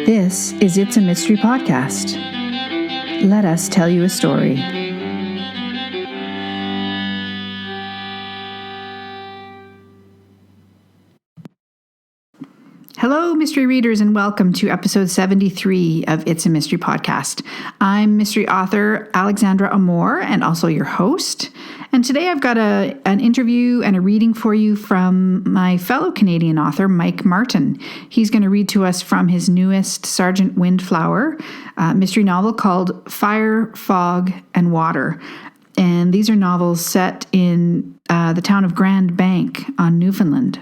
This is It's a Mystery Podcast. Let us tell you a story. Hello, mystery readers, and welcome to episode 73 of It's a Mystery Podcast. I'm mystery author Alexandra Amor, and also your host. And today I've got an interview and a reading for you from my fellow Canadian author, Mike Martin. He's going to read to us from his newest Sergeant Windflower mystery novel called Fire, Fog, and Water. And these are novels set in the town of Grand Bank on Newfoundland.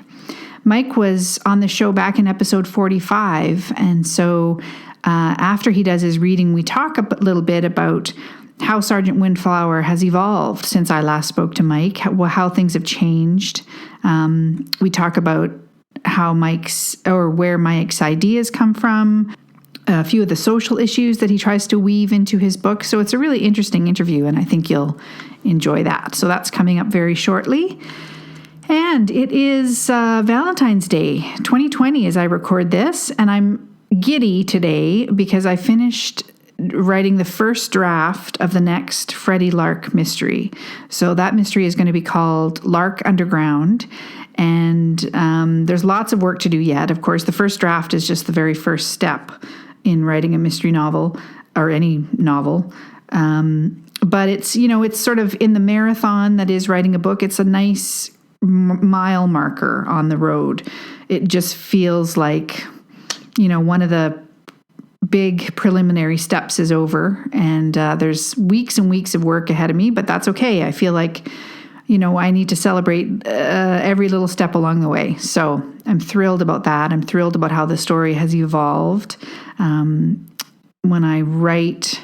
Mike was on the show back in episode 45, and so after he does his reading, we talk a little bit about how Sergeant Windflower has evolved since I last spoke to Mike, how things have changed. We talk about where Mike's ideas come from, a few of the social issues that he tries to weave into his book. So it's a really interesting interview, and I think you'll enjoy that. So that's coming up very shortly. And it is Valentine's Day 2020 as I record this, and I'm giddy today because I finished writing the first draft of the next Freddie Lark mystery. So that mystery is going to be called Lark Underground, and there's lots of work to do yet. Of course, the first draft is just the very first step in writing a mystery novel or any novel. But it's sort of in the marathon that is writing a book. It's a nice mile marker on the road. It just feels like, one of the big preliminary steps is over, and there's weeks and weeks of work ahead of me, but that's okay. I feel like, I need to celebrate every little step along the way. So I'm thrilled about that. I'm thrilled about how the story has evolved. When I write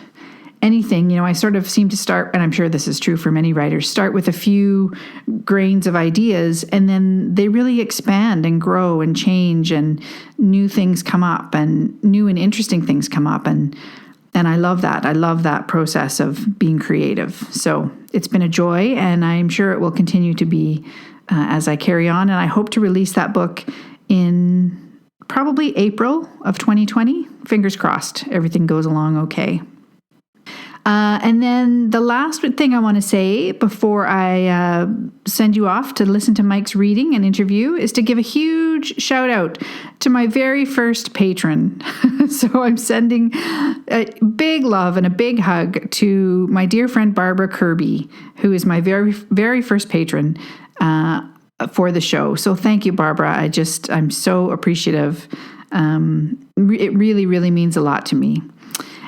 anything, I sort of seem to start, and I'm sure this is true for many writers, start with a few grains of ideas, and then they really expand and grow and change, and new things come up, and new and interesting things come up, and I love that. I love that process of being creative. So it's been a joy, and I'm sure it will continue to be as I carry on, and I hope to release that book in probably April of 2020. Fingers crossed, everything goes along okay. And then the last thing I want to say before I send you off to listen to Mike's reading and interview is to give a huge shout out to my very first patron. So I'm sending a big love and a big hug to my dear friend Barbara Kirby, who is my very, very first patron for the show. So thank you, Barbara. I'm so appreciative. It really, really means a lot to me.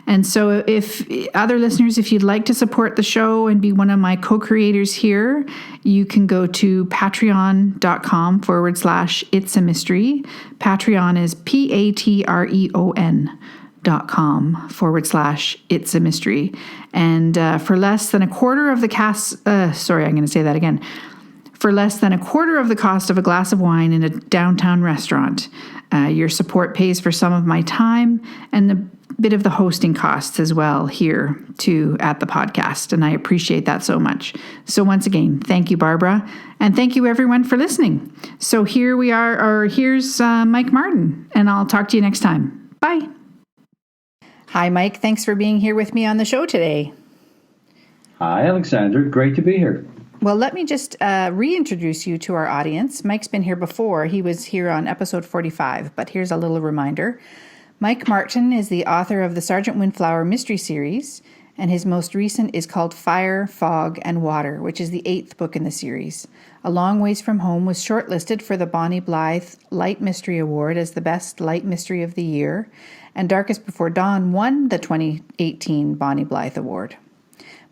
And so if other listeners, if you'd like to support the show and be one of my co-creators here, you can go to patreon.com/It's a Mystery. Patreon is patreon.com/It's a Mystery. And for less than a quarter of the For less than a quarter of the cost of a glass of wine in a downtown restaurant, your support pays for some of my time and a bit of the hosting costs as well here too at the podcast, and I appreciate that so much. So once again, thank you, Barbara, and thank you everyone for listening. So here we are, or here's Mike Martin, and I'll talk to you next time. Bye. Hi, Mike. Thanks for being here with me on the show today. Hi, Alexander. Great to be here. Well, let me just reintroduce you to our audience. Mike's been here before. He was here on episode 45, but here's a little reminder. Mike Martin is the author of the Sergeant Windflower mystery series, and his most recent is called Fire, Fog, and Water, which is the 8th book in the series. A Long Ways from Home was shortlisted for the Bonnie Blythe Light Mystery Award as the best light mystery of the year, and Darkest Before Dawn won the 2018 Bonnie Blythe Award.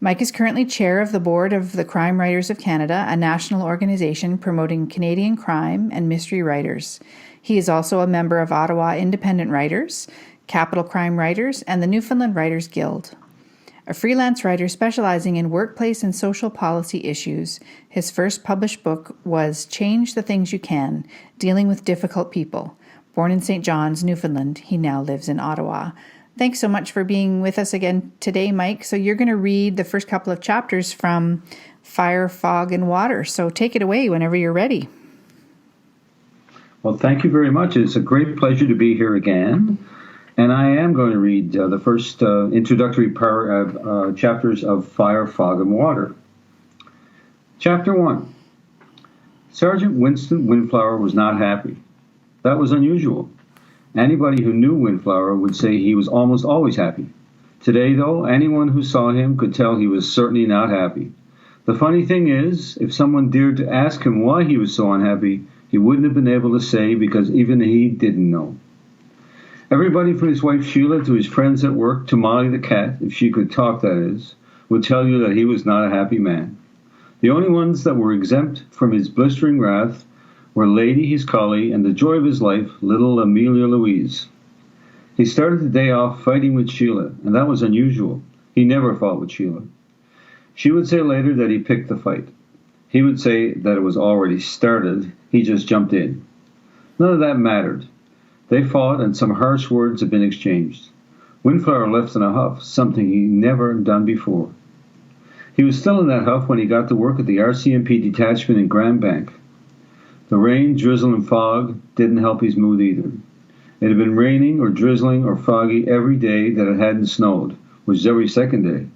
Mike is currently chair of the board of the Crime Writers of Canada, a national organization promoting Canadian crime and mystery writers. He is also a member of Ottawa Independent Writers, Capital Crime Writers, and the Newfoundland Writers Guild. A freelance writer specializing in workplace and social policy issues, his first published book was Change the Things You Can, Dealing with Difficult People. Born in St. John's, Newfoundland, he now lives in Ottawa. Thanks so much for being with us again today, Mike. So you're going to read the first couple of chapters from Fire, Fog, and Water. So take it away whenever you're ready. Well, thank you very much. It's a great pleasure to be here again. And I am going to read the first introductory chapters of Fire, Fog, and Water. Chapter 1. Sergeant Windflower was not happy. That was unusual. Anybody who knew Windflower would say he was almost always happy. Today, though, anyone who saw him could tell he was certainly not happy. The funny thing is, if someone dared to ask him why he was so unhappy, he wouldn't have been able to say because even he didn't know. Everybody from his wife Sheila to his friends at work to Molly the cat, if she could talk that is, would tell you that he was not a happy man. The only ones that were exempt from his blistering wrath were Lady, his collie, and the joy of his life, little Amelia Louise. He started the day off fighting with Sheila, and that was unusual. He never fought with Sheila. She would say later that he picked the fight. He would say that it was already started, he just jumped in. None of that mattered. They fought, and some harsh words had been exchanged. Windflower left in a huff, something he never done before. He was still in that huff when he got to work at the RCMP detachment in Grand Bank. The rain, drizzle, and fog didn't help his mood either. It had been raining or drizzling or foggy every day that it hadn't snowed, which is every second day.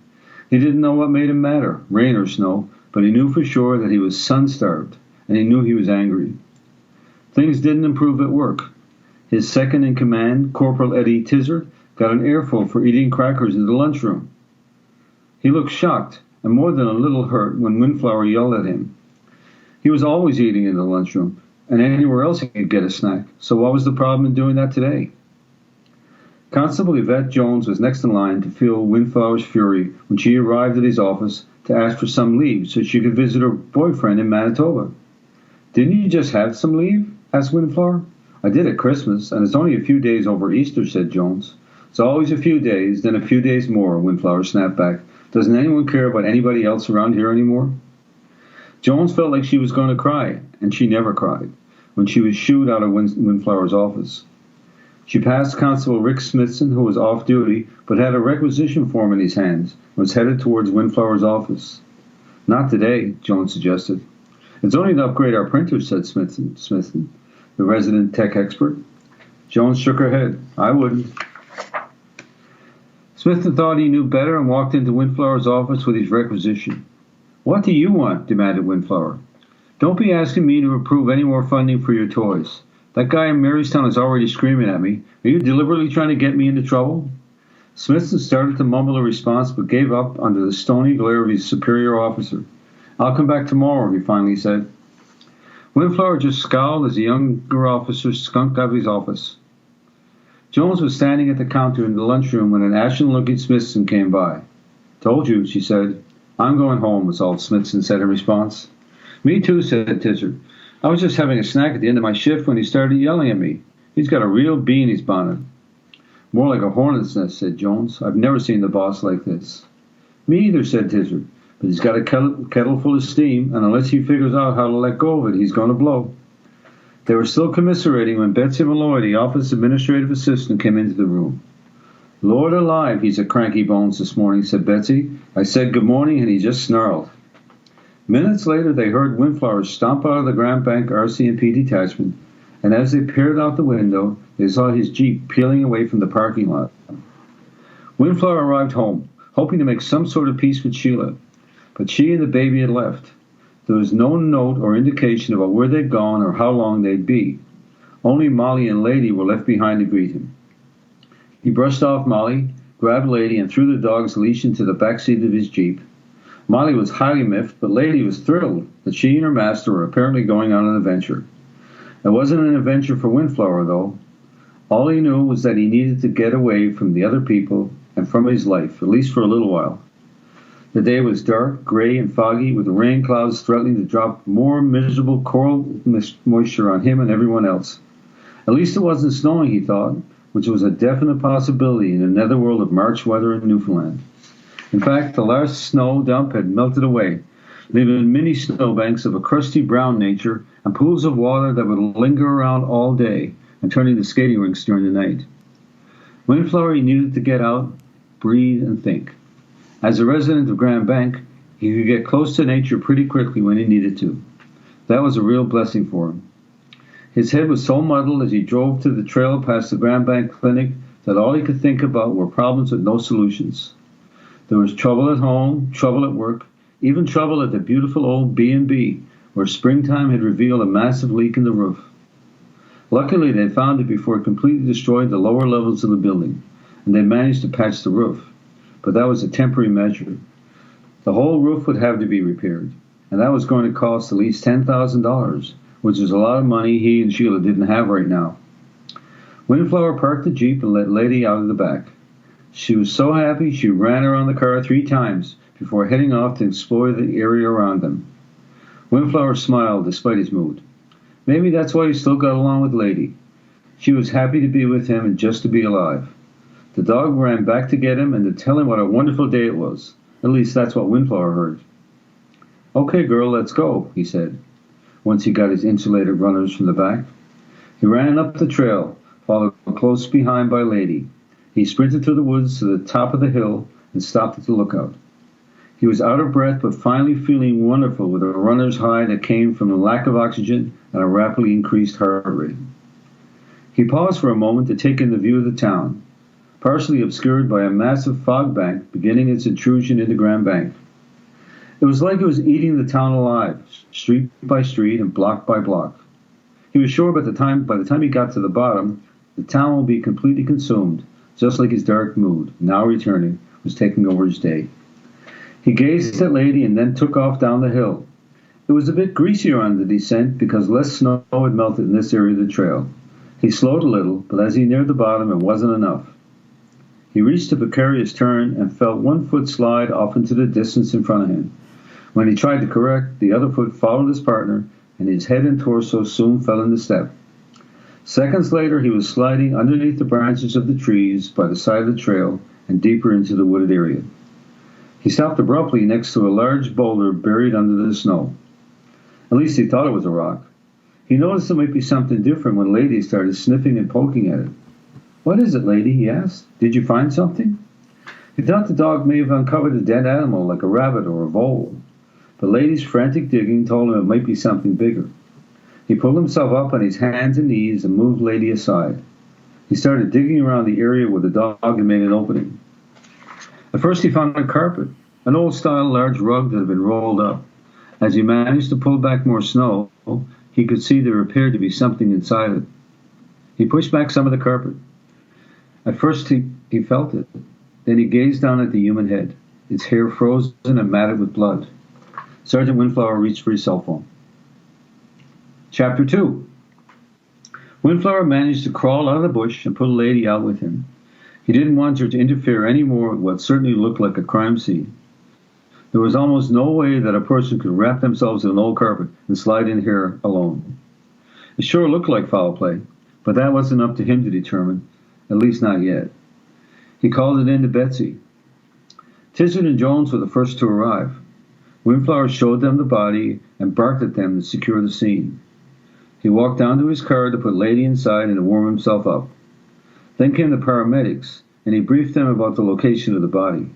He didn't know what made him matter, rain or snow, but he knew for sure that he was sun-starved, and he knew he was angry. Things didn't improve at work. His second-in-command, Corporal Eddie Tizard, got an earful for eating crackers in the lunchroom. He looked shocked and more than a little hurt when Windflower yelled at him. He was always eating in the lunchroom, and anywhere else he could get a snack, so what was the problem in doing that today? Constable Yvette Jones was next in line to feel Windflower's fury when she arrived at his office to ask for some leave so she could visit her boyfriend in Manitoba. "Didn't you just have some leave?" asked Windflower. "I did at Christmas, and it's only a few days over Easter," said Jones. "It's always a few days, then a few days more," Windflower snapped back. "Doesn't anyone care about anybody else around here anymore?" Jones felt like she was going to cry, and she never cried, when she was shooed out of Windflower's office. She passed Constable Rick Smithson, who was off duty, but had a requisition form in his hands, and was headed towards Windflower's office. "Not today," Jones suggested. "It's only to upgrade our printers," said Smithson, the resident tech expert. Jones shook her head. "I wouldn't." Smithson thought he knew better and walked into Windflower's office with his requisition. "What do you want?" demanded Windflower. "Don't be asking me to approve any more funding for your toys. That guy in Marystown is already screaming at me. Are you deliberately trying to get me into trouble?" Smithson started to mumble a response but gave up under the stony glare of his superior officer. "I'll come back tomorrow," he finally said. Windflower just scowled as the younger officer skunked out of his office. Jones was standing at the counter in the lunchroom when an ashen-looking Smithson came by. "Told you," she said. "I'm going home," was all Smithson said in response. "Me too," said Tizard. "I was just having a snack at the end of my shift when he started yelling at me. He's got a real bee in his bonnet." "More like a hornet's nest," said Jones. "I've never seen the boss like this." "Me either," said Tizard. "But he's got a kettle full of steam, and unless he figures out how to let go of it, he's going to blow." They were still commiserating when Betsy Malloy, the office administrative assistant, came into the room. "Lord alive, he's a cranky bones this morning," said Betsy. "I said good morning, and he just snarled." Minutes later, they heard Windflower stomp out of the Grand Bank RCMP detachment, and as they peered out the window, they saw his Jeep peeling away from the parking lot. Windflower arrived home, hoping to make some sort of peace with Sheila, but she and the baby had left. There was no note or indication about where they'd gone or how long they'd be. Only Molly and Lady were left behind to greet him. He brushed off Molly, grabbed Lady, and threw the dog's leash into the back seat of his Jeep. Molly was highly miffed, but Lady was thrilled that she and her master were apparently going on an adventure. It wasn't an adventure for Windflower, though. All he knew was that he needed to get away from the other people and from his life, at least for a little while. The day was dark, gray, and foggy, with the rain clouds threatening to drop more miserable coral moisture on him and everyone else. At least it wasn't snowing, he thought, which was a definite possibility in the netherworld of March weather in Newfoundland. In fact, the last snow dump had melted away, leaving mini snowbanks of a crusty brown nature and pools of water that would linger around all day and turn into skating rinks during the night. Windflower needed to get out, breathe, and think. As a resident of Grand Bank, he could get close to nature pretty quickly when he needed to. That was a real blessing for him. His head was so muddled as he drove to the trail past the Grand Bank Clinic that all he could think about were problems with no solutions. There was trouble at home, trouble at work, even trouble at the beautiful old B&B, where springtime had revealed a massive leak in the roof. Luckily, they found it before it completely destroyed the lower levels of the building, and they managed to patch the roof. But that was a temporary measure. The whole roof would have to be repaired, and that was going to cost at least $10,000, which is a lot of money he and Sheila didn't have right now. Windflower parked the Jeep and let Lady out of the back. She was so happy she ran around the car 3 times before heading off to explore the area around them. Windflower smiled despite his mood. Maybe that's why he still got along with Lady. She was happy to be with him and just to be alive. The dog ran back to get him and to tell him what a wonderful day it was. At least that's what Windflower heard. "Okay, girl, let's go," he said, once he got his insulated runners from the back. He ran up the trail, followed close behind by Lady. He sprinted through the woods to the top of the hill and stopped at the lookout. He was out of breath but finally feeling wonderful with a runner's high that came from a lack of oxygen and a rapidly increased heart rate. He paused for a moment to take in the view of the town, partially obscured by a massive fog bank beginning its intrusion into Grand Bank. It was like it was eating the town alive, street by street and block by block. He was sure by the time he got to the bottom, the town would be completely consumed, just like his dark mood, now returning, was taking over his day. He gazed at Lady and then took off down the hill. It was a bit greasier on the descent because less snow had melted in this area of the trail. He slowed a little, but as he neared the bottom, it wasn't enough. He reached a precarious turn and felt one foot slide off into the distance in front of him. When he tried to correct, the other foot followed his partner, and his head and torso soon fell into step. Seconds later, he was sliding underneath the branches of the trees by the side of the trail and deeper into the wooded area. He stopped abruptly next to a large boulder buried under the snow. At least he thought it was a rock. He noticed it might be something different when Lady started sniffing and poking at it. "What is it, Lady?" he asked. "Did you find something?" He thought the dog may have uncovered a dead animal like a rabbit or a vole, but Lady's frantic digging told him it might be something bigger. He pulled himself up on his hands and knees and moved Lady aside. He started digging around the area where the dog had made an opening. At first he found a carpet, an old-style large rug that had been rolled up. As he managed to pull back more snow, he could see there appeared to be something inside it. He pushed back some of the carpet. At first he felt it. Then he gazed down at the human head, its hair frozen and matted with blood. Sergeant Windflower reached for his cell phone. Chapter 2. Windflower managed to crawl out of the bush and put Lady out with him. He didn't want her to interfere any more with what certainly looked like a crime scene. There was almost no way that a person could wrap themselves in an old carpet and slide in here alone. It sure looked like foul play, but that wasn't up to him to determine, at least not yet. He called it in to Betsy. Tizard and Jones were the first to arrive. Windflower showed them the body and barked at them to secure the scene. He walked down to his car to put Lady inside and to warm himself up. Then came the paramedics, and he briefed them about the location of the body.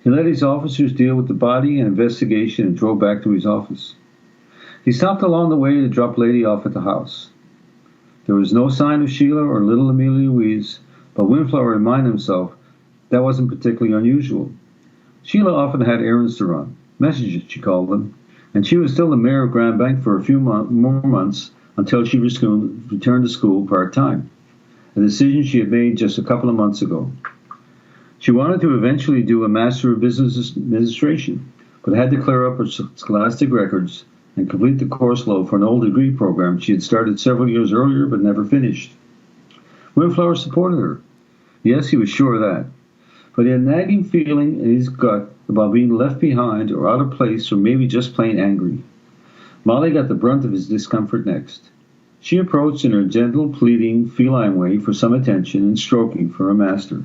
He let his officers deal with the body and investigation and drove back to his office. He stopped along the way to drop Lady off at the house. There was no sign of Sheila or little Amelia Louise, but Windflower reminded himself that wasn't particularly unusual. Sheila often had errands to run, messages she called them, and she was still the mayor of Grand Bank for a few more months until she returned to school part-time, a decision she had made just a couple of months ago. She wanted to eventually do a Master of Business Administration, but had to clear up her scholastic records and complete the course load for an old degree program she had started several years earlier but never finished. Windflower supported her. Yes, he was sure of that. But he had a nagging feeling in his gut about being left behind or out of place or maybe just plain angry. Molly got the brunt of his discomfort next. She approached in her gentle, pleading, feline way for some attention and stroking for her master.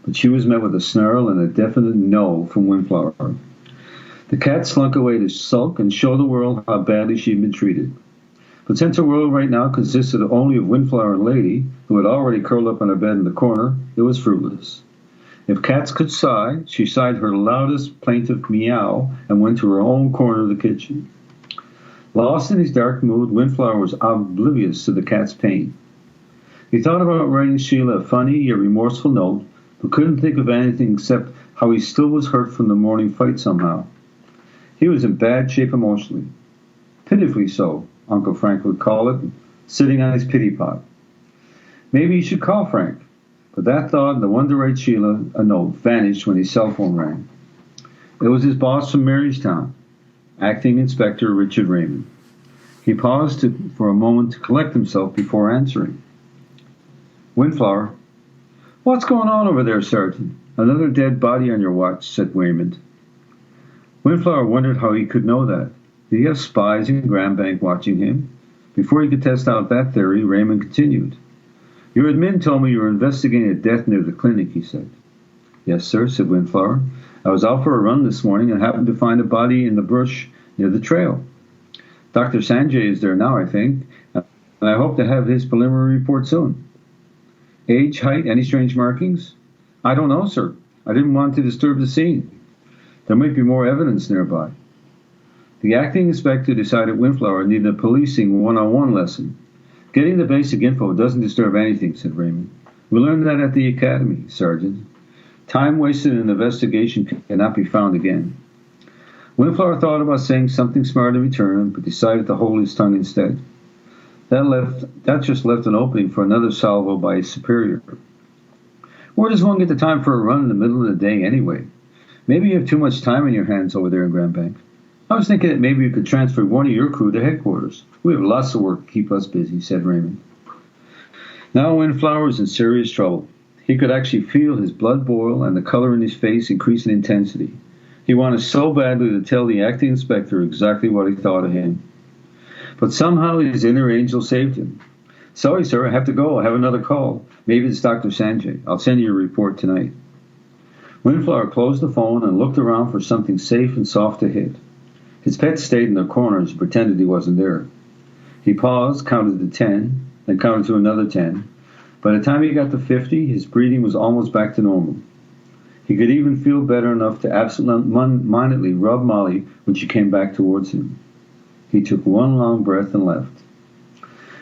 But she was met with a snarl and a definite no from Windflower. The cat slunk away to sulk and show the world how badly she had been treated. But since her world right now consisted only of Windflower and Lady, who had already curled up on her bed in the corner, it was fruitless. If cats could sigh, she sighed her loudest plaintive meow and went to her own corner of the kitchen. Lost in his dark mood, Windflower was oblivious to the cat's pain. He thought about writing Sheila a funny yet remorseful note, but couldn't think of anything except how he still was hurt from the morning fight somehow. He was in bad shape emotionally. Pitifully so, Uncle Frank would call it, sitting on his pity pot. Maybe he should call Frank, but that thought and the one to write Sheila a note vanished when his cell phone rang. It was his boss from Marystown, Acting Inspector Richard Raymond. He paused for a moment to collect himself before answering. Windflower. What's going on over there, Sergeant? Another dead body on your watch, said Raymond. Windflower wondered how he could know that. Did he have spies in Grand Bank watching him? Before he could test out that theory, Raymond continued. Your admin told me you were investigating a death near the clinic, he said. Yes, sir, said Windflower. I was out for a run this morning and happened to find a body in the brush near the trail. Dr. Sanjay is there now, I think, and I hope to have his preliminary report soon. Age, height, any strange markings? I don't know, sir. I didn't want to disturb the scene. There might be more evidence nearby. The acting inspector decided Windflower needed a policing one-on-one lesson. Getting the basic info doesn't disturb anything, said Raymond. We learned that at the academy, Sergeant. Time wasted in an investigation cannot be found again. Windflower thought about saying something smart in return, but decided to hold his tongue instead. That just left an opening for another salvo by his superior. Where does one get the time for a run in the middle of the day anyway? Maybe you have too much time on your hands over there in Grand Bank. I was thinking that maybe you could transfer one of your crew to headquarters. We have lots of work to keep us busy, said Raymond. Now Windflower was in serious trouble. He could actually feel his blood boil and the color in his face increase in intensity. He wanted so badly to tell the acting inspector exactly what he thought of him. But somehow his inner angel saved him. Sorry, sir, I have to go. I have another call. Maybe it's Dr. Sanjay. I'll send you a report tonight. Windflower closed the phone and looked around for something safe and soft to hit. His pets stayed in their corners and pretended he wasn't there. He paused, counted to 10, then counted to another 10. By the time he got to 50, his breathing was almost back to normal. He could even feel better enough to absent-mindedly rub Molly when she came back towards him. He took one long breath and left.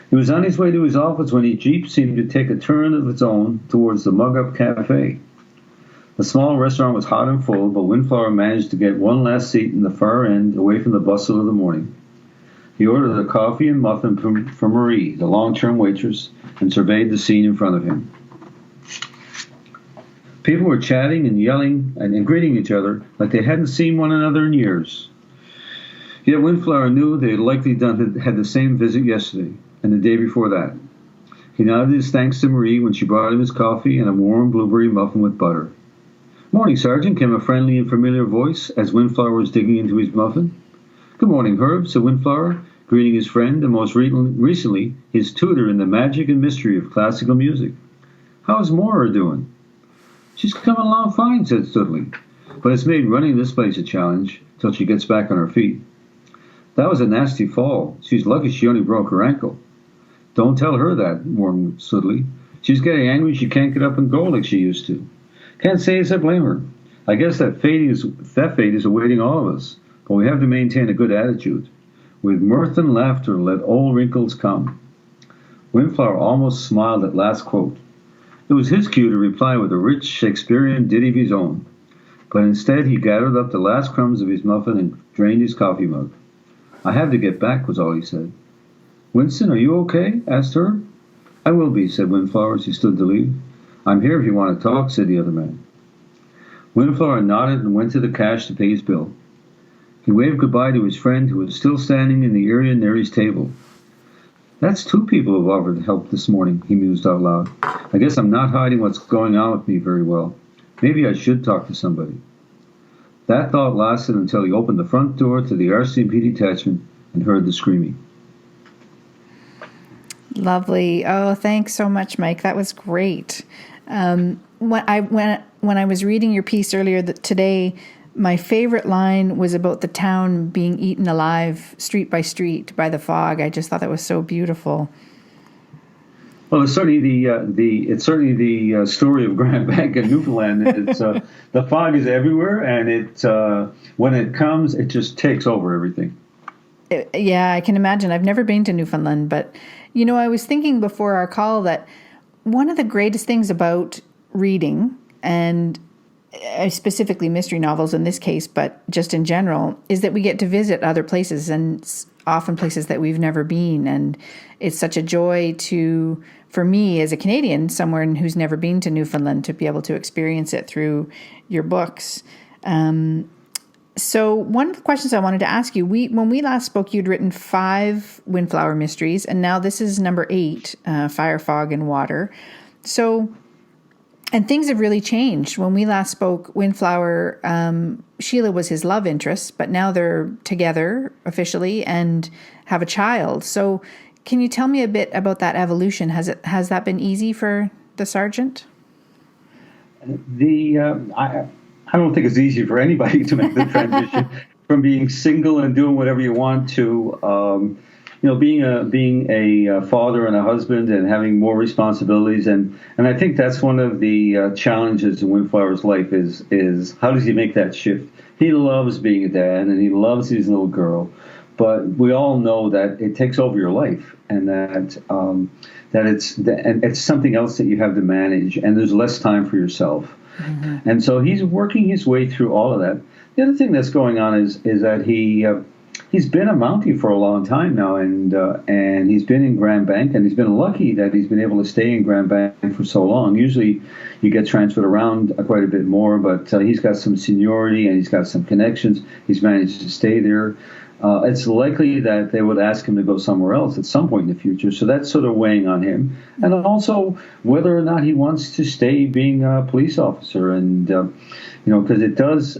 He was on his way to his office when his Jeep seemed to take a turn of its own towards the Mug Up Cafe. The small restaurant was hot and full, but Windflower managed to get one last seat in the far end, away from the bustle of the morning. He ordered a coffee and muffin for Marie, the long-term waitress, and surveyed the scene in front of him. People were chatting and yelling and greeting each other like they hadn't seen one another in years. Yet Windflower knew they had likely had the same visit yesterday and the day before that. He nodded his thanks to Marie when she brought him his coffee and a warm blueberry muffin with butter. Morning, Sergeant, came a friendly and familiar voice as Windflower was digging into his muffin. Good morning, Herb, said Windflower, greeting his friend and most recently his tutor in the magic and mystery of classical music. How's Moira doing? She's coming along fine, said Studley, but it's made running this place a challenge till she gets back on her feet. That was a nasty fall. She's lucky she only broke her ankle. Don't tell her that, warned Studley. She's getting angry she can't get up and go like she used to. Can't say as I blame her. I guess that fate is awaiting all of us, but we have to maintain a good attitude. With mirth and laughter, let old wrinkles come. Windflower almost smiled at last quote. It was his cue to reply with a rich Shakespearean ditty of his own, but instead he gathered up the last crumbs of his muffin and drained his coffee mug. I have to get back, was all he said. Winston, are you okay? Asked Herb. I will be, said Windflower as he stood to leave. I'm here if you want to talk, said the other man. Windflower nodded and went to the cash to pay his bill. He waved goodbye to his friend who was still standing in the area near his table. That's 2 people who have offered help this morning, he mused out loud. I guess I'm not hiding what's going on with me very well. Maybe I should talk to somebody. That thought lasted until he opened the front door to the RCMP detachment and heard the screaming. Lovely. Oh, thanks so much, Mike. That was great. When I was reading your piece earlier today, my favorite line was about the town being eaten alive, street by street, by the fog. I just thought that was so beautiful. Well, it's certainly the story of Grand Bank and Newfoundland. It's the fog is everywhere, and when it comes, it just takes over everything. Yeah, I can imagine. I've never been to Newfoundland, but I was thinking before our call that one of the greatest things about reading, and specifically mystery novels in this case, but just in general, is that we get to visit other places, and often places that we've never been. And it's such a joy for me as a Canadian, someone who's never been to Newfoundland, to be able to experience it through your books. So one of the questions I wanted to ask you, when we last spoke, you'd written 5 Windflower mysteries, and now this is number 8, Fire, Fog, and Water. So, and things have really changed. When we last spoke, Windflower, Sheila was his love interest, but now they're together officially and have a child. So can you tell me a bit about that evolution? Has that been easy for the Sergeant? I don't think it's easy for anybody to make the transition from being single and doing whatever you want to, being a father and a husband and having more responsibilities. And I think that's one of the challenges in Windflower's life is how does he make that shift? He loves being a dad and he loves his little girl, but we all know that it takes over your life, and that it's something else that you have to manage, and there's less time for yourself. Mm-hmm. And so he's working his way through all of that. The other thing that's going on is that he's been a Mountie for a long time now, and he's been in Grand Bank, and he's been lucky that he's been able to stay in Grand Bank for so long. Usually you get transferred around quite a bit more, but he's got some seniority and he's got some connections. He's managed to stay there. It's likely that they would ask him to go somewhere else at some point in the future. So that's sort of weighing on him. And also whether or not he wants to stay being a police officer. And, because it does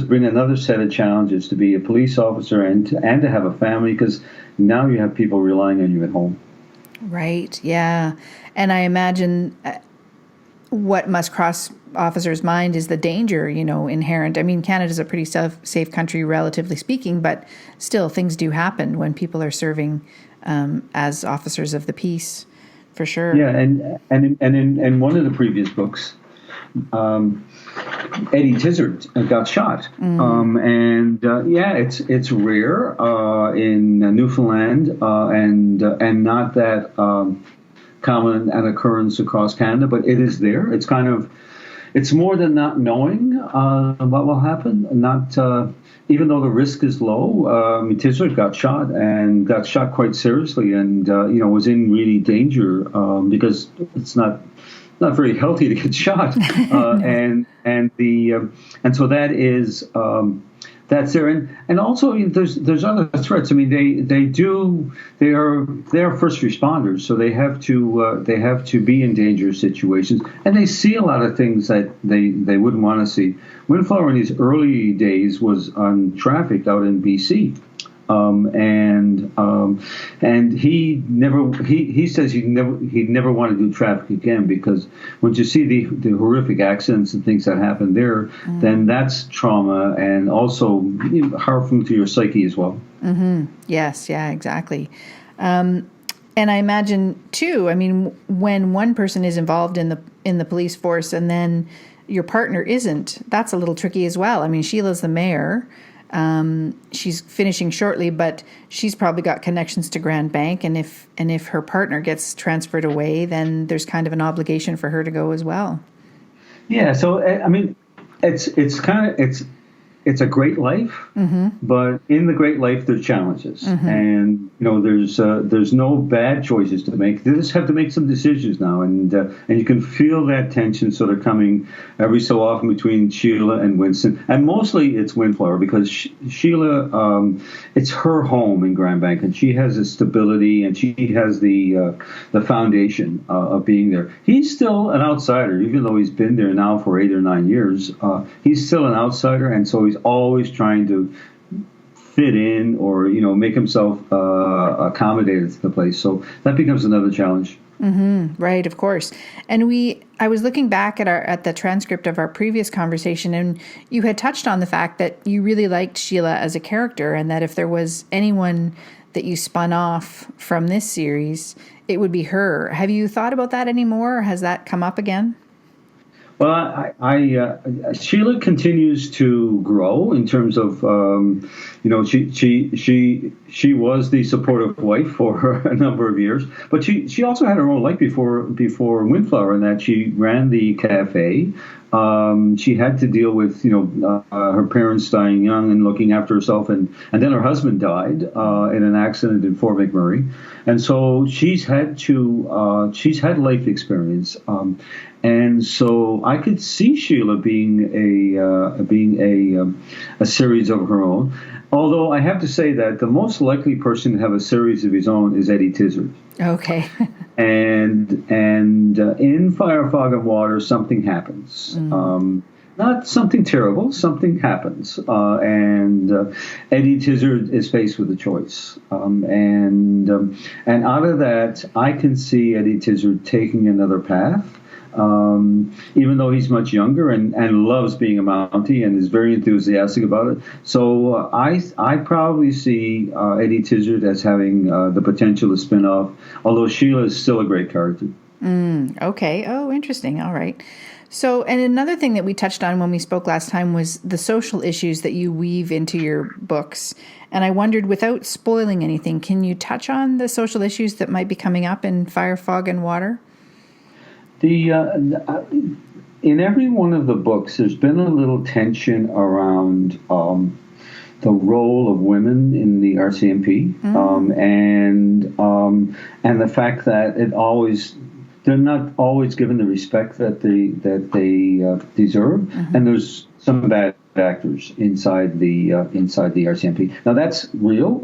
bring another set of challenges to be a police officer and to have a family, because now you have people relying on you at home. Right. Yeah. And I imagine what must cross officers' mind is the danger, inherent. I mean, Canada's a pretty safe country, relatively speaking, but still things do happen when people are serving as officers of the peace, for sure. Yeah, and in one of the previous books, Eddie Tizard got shot, it's rare in Newfoundland, and not that common an occurrence across Canada, but it is there. It's more than not knowing what will happen. Not even though the risk is low. Tizard got shot quite seriously, and was in really danger because it's not very healthy to get shot, and so that is. That's there, and also there's other threats. I mean, they are first responders, so they have to be in dangerous situations, and they see a lot of things that they wouldn't want to see. Windflower in his early days was on traffic out in BC. And he says he'd never want to do traffic again, because once you see the horrific accidents and things that happen there, then that's trauma and also harmful to your psyche as well. Mm-hmm. Yes, yeah, exactly. And I imagine too, I mean, when one person is involved in the police force and then your partner isn't, that's a little tricky as well. I mean, Sheila's the mayor. She's finishing shortly, but she's probably got connections to Grand Bank, and if her partner gets transferred away, then there's kind of an obligation for her to go as well. Yeah, so I mean, it's a great life, but in the great life there's challenges, and there's no bad choices to make. They just have to make some decisions now, and you can feel that tension sort of coming every so often between Sheila and Winston, and mostly it's Windflower, because Sheila, it's her home in Grand Bank, and she has the stability, and she has the foundation of being there. He's still an outsider, even though he's been there now for 8 or 9 years. He's still an outsider, and so he's always trying to fit in or make himself accommodated to the place. So that becomes another challenge. Right, of course. And I was looking back at the transcript of our previous conversation, and you had touched on the fact that you really liked Sheila as a character, and that if there was anyone that you spun off from this series, it would be her. Have you thought about that anymore, or has that come up again? Well, Sheila continues to grow in terms of, she was the supportive wife for a number of years, but she also had her own life before Windflower, in that she ran the cafe. She had to deal with, her parents dying young and looking after herself, and then her husband died in an accident in Fort McMurray, and so she's had life experience, and so I could see Sheila being a series of her own. Although I have to say that the most likely person to have a series of his own is Eddie Tizzard. Okay. and in Fire, Fog, and Water, something happens. Not something terrible, something happens. And Eddie Tizzard is faced with a choice. And out of that, I can see Eddie Tizzard taking another path. Even though he's much younger and loves being a Mountie and is very enthusiastic about it. So I probably see Eddie Tizzard as having the potential to spin off, although Sheila is still a great character. Okay. Oh, interesting. All right. So, and another thing that we touched on when we spoke last time was the social issues that you weave into your books. And I wondered, without spoiling anything, can you touch on the social issues that might be coming up in Fire, Fog, and Water? In every one of the books, there's been a little tension around the role of women in the RCMP, and the fact that they're not always given the respect that they deserve, and there's some bad actors inside the RCMP. Now that's real.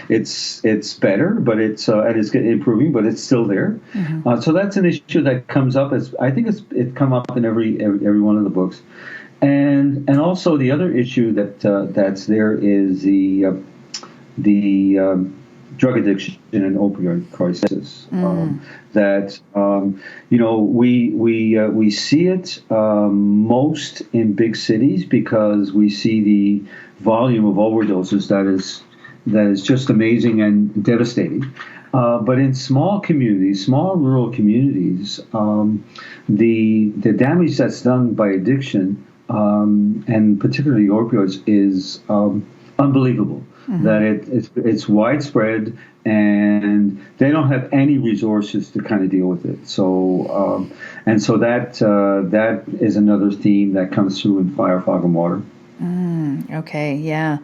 It's better, but it's improving, but it's still there. So that's an issue that comes up. I think it's come up in every one of the books, and also the other issue that's there is the drug addiction and opioid crisis. We see it most in big cities because we see the volume of overdoses that is just amazing and devastating. But in small rural communities, the damage that's done by addiction, and particularly opioids, is unbelievable. That it's widespread, and they don't have any resources to kind of deal with it. So that is another theme that comes through in Fire, Fog, and Water. Okay, yeah.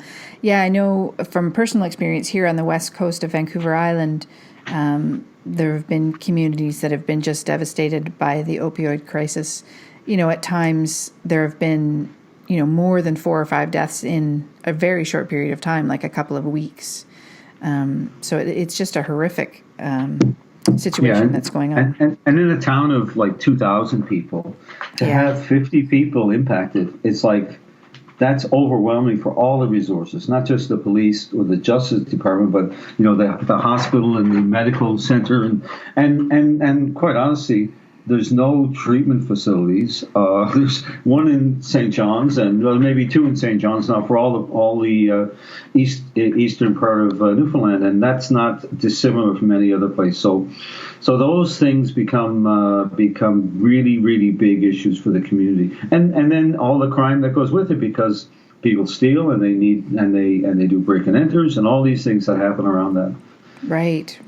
I know from personal experience here on the west coast of Vancouver Island, there have been communities that have been just devastated by the opioid crisis. At times there have been more than 4 or 5 deaths in a very short period of time, like a couple of weeks. So it's just a horrific situation that's going on. And in a town of like 2,000 people, to have 50 people impacted, it's like that's overwhelming for all the resources, not just the police or the Justice Department, but the hospital and the medical center, and quite honestly, there's no treatment facilities. There's one in St. John's, and maybe 2 in St. John's now for all the eastern part of Newfoundland, and that's not dissimilar from any other place. So those things become really, really big issues for the community, and then all the crime that goes with it, because people steal and they do break and enters and all these things that happen around that. Right.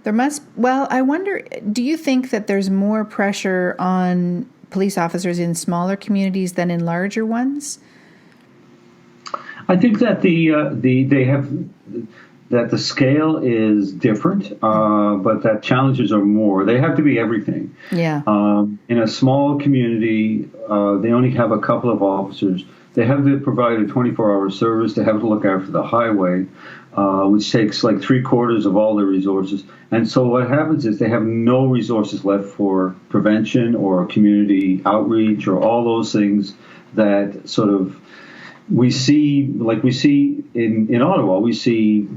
I wonder, do you think that there's more pressure on police officers in smaller communities than in larger ones? I think that the scale is different, but that challenges are more. They have to be everything. Yeah. In a small community, they only have a couple of officers. They have to provide a 24-hour service. They have to look after the highway, which takes like 3/4 of all their resources. And so what happens is they have no resources left for prevention or community outreach or all those things that sort of we see in Ottawa. We see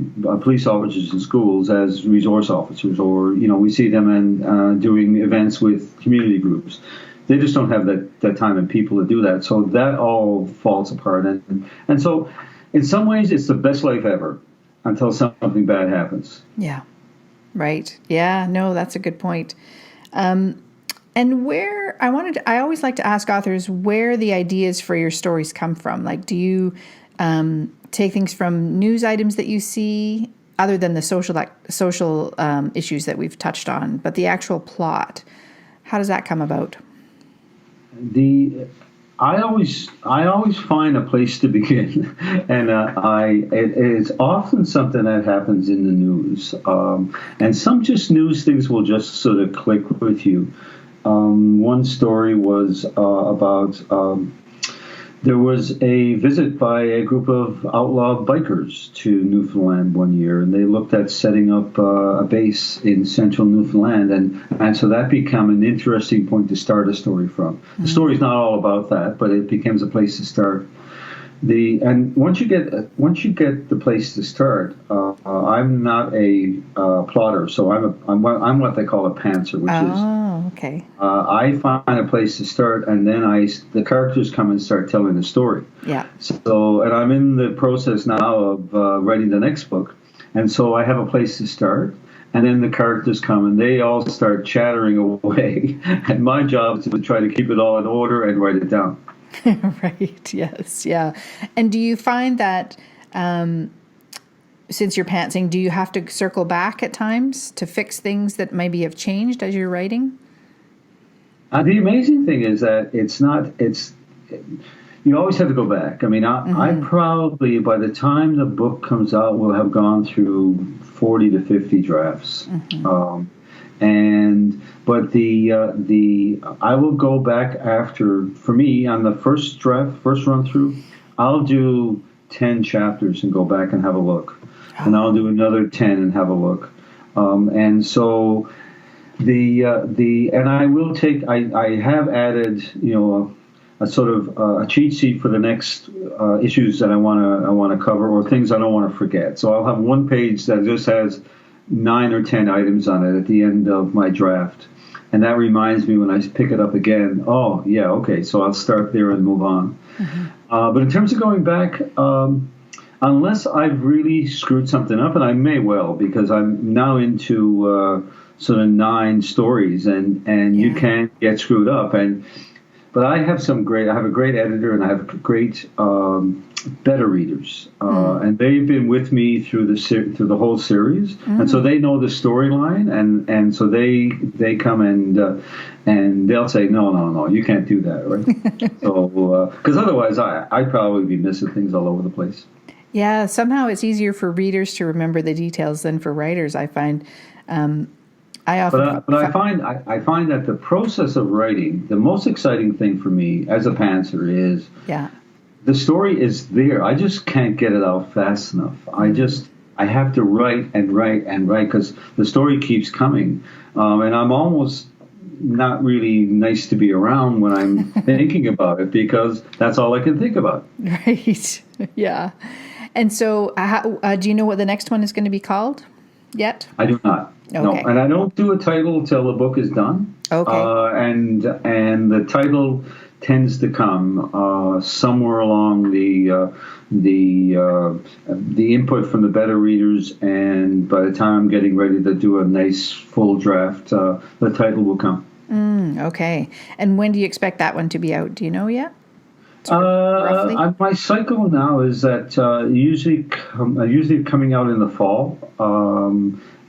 police officers in schools as resource officers, or we see them doing events with community groups. They just don't have that time and people to do that. So that all falls apart. And so in some ways, it's the best life ever until something bad happens. Yeah. Right. Yeah. No, that's a good point. And I always like to ask authors where the ideas for your stories come from. Like, do you take things from news items that you see, other than the social issues that we've touched on, but the actual plot? How does that come about? I always find a place to begin, and it is often something that happens in the news, and some just news things will just sort of click with you. One story was about there was a visit by a group of outlaw bikers to Newfoundland one year, and they looked at setting up a base in central Newfoundland, and so that became an interesting point to start a story from. Mm-hmm. The story's not all about that, but it becomes a place to start. And once you get the place to start, I'm not a plotter, so I'm what they call a pantser, which is okay. I find a place to start, and then the characters come and start telling the story. Yeah. So, and I'm in the process now of writing the next book, and so I have a place to start. And then the characters come and they all start chattering away, and my job is to try to keep it all in order and write it down. Right. Yes. Yeah. And do you find that since you're pantsing, do you have to circle back at times to fix things that maybe have changed as you're writing? The amazing thing is that you always have to go back. I mean, I probably, by the time the book comes out, will have gone through 40 to 50 drafts. Mm-hmm. But I will go back after, for me, on the first run through, I'll do 10 chapters and go back and have a look. And I'll do another 10 and have a look. And so and I will take, I have added, a sort of a cheat sheet for the next issues that I want to cover, or things I don't want to forget. So I'll have one page that just has 9 or 10 items on it at the end of my draft. And that reminds me when I pick it up again, oh, yeah, okay, so I'll start there and move on. Mm-hmm. But in terms of going back, unless I've really screwed something up, and I may well, because I'm now into sort of 9 stories, and you can't get screwed up. But I have a great editor, and I have great beta readers, and they've been with me through the whole series, and so they know the storyline, and so they come and they'll say, no, you can't do that, right? So because otherwise I'd probably be missing things all over the place. Yeah, somehow it's easier for readers to remember the details than for writers, I find. I find that the process of writing, the most exciting thing for me as a pantser is the story is there. I just can't get it out fast enough. I have to write and write and write because the story keeps coming, and I'm almost not really nice to be around when I'm thinking about it, because that's all I can think about. Right. Yeah. And so, do you know what the next one is going to be called yet? I do not. Okay. No, and I don't do a title till the book is done. Okay. And the title tends to come somewhere along the input from the beta readers, and by the time I'm getting ready to do a nice full draft, the title will come. Okay. And when do you expect that one to be out? Do you know yet? Roughly? My cycle now is that usually coming out in the fall,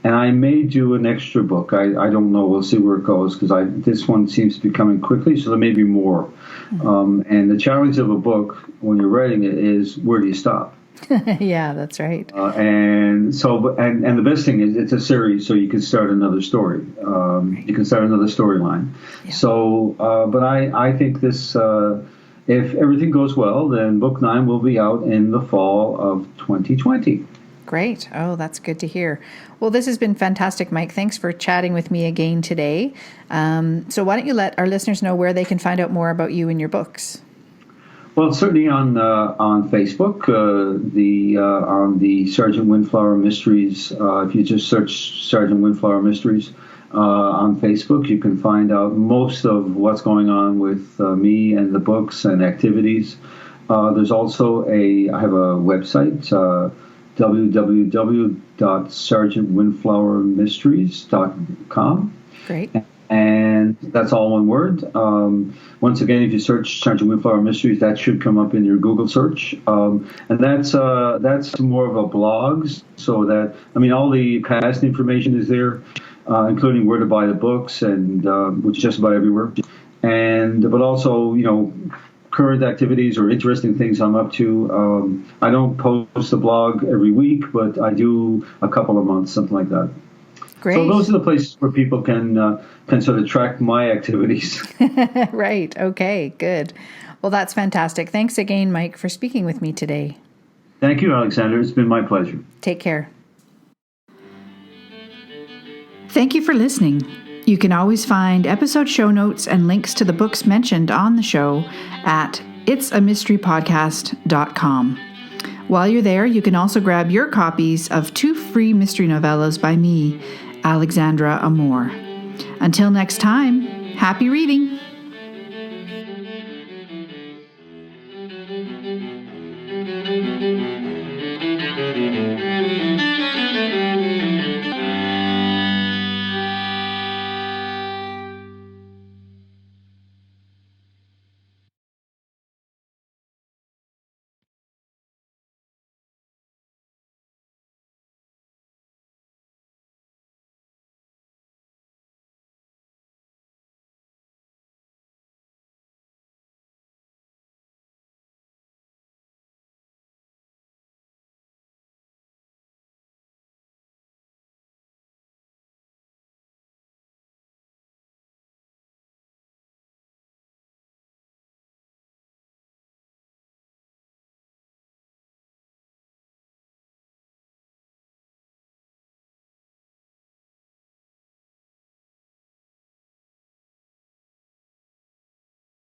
and I may do an extra book. I don't know. We'll see where it goes, because this one seems to be coming quickly, so there may be more. Mm-hmm. And the challenge of a book when you're writing it is, where do you stop? Yeah, that's right. And the best thing is it's a series, so you can start another story. You can start another storyline. Yeah. So, but I think this. If everything goes well, then Book 9 will be out in the fall of 2020. Great. Oh, that's good to hear. Well, this has been fantastic, Mike. Thanks for chatting with me again today. So why don't you let our listeners know where they can find out more about you and your books? Well, certainly on Facebook, on the Sergeant Windflower Mysteries. If you just search Sergeant Windflower Mysteries on Facebook, you can find out most of what's going on with me and the books and activities. There's also I have a website, www.sergeantwindflowermysteries.com. Great. And That's all one word. Once again, if you search Sergeant Windflower Mysteries, that should come up in your Google search. And that's more of a blog, so that, all the past information is there, including where to buy the books, and which is just about everywhere. But also, current activities or interesting things I'm up to. I don't post a blog every week, but I do a couple of months, something like that. Great. So those are the places where people can sort of track my activities. Right. Okay, good. Well, that's fantastic. Thanks again, Mike, for speaking with me today. Thank you, Alexander. It's been my pleasure. Take care. Thank you for listening. You can always find episode show notes and links to the books mentioned on the show at itsamysterypodcast.com. While you're there, you can also grab your copies of 2 free mystery novellas by me, Alexandra Amor. Until next time, happy reading!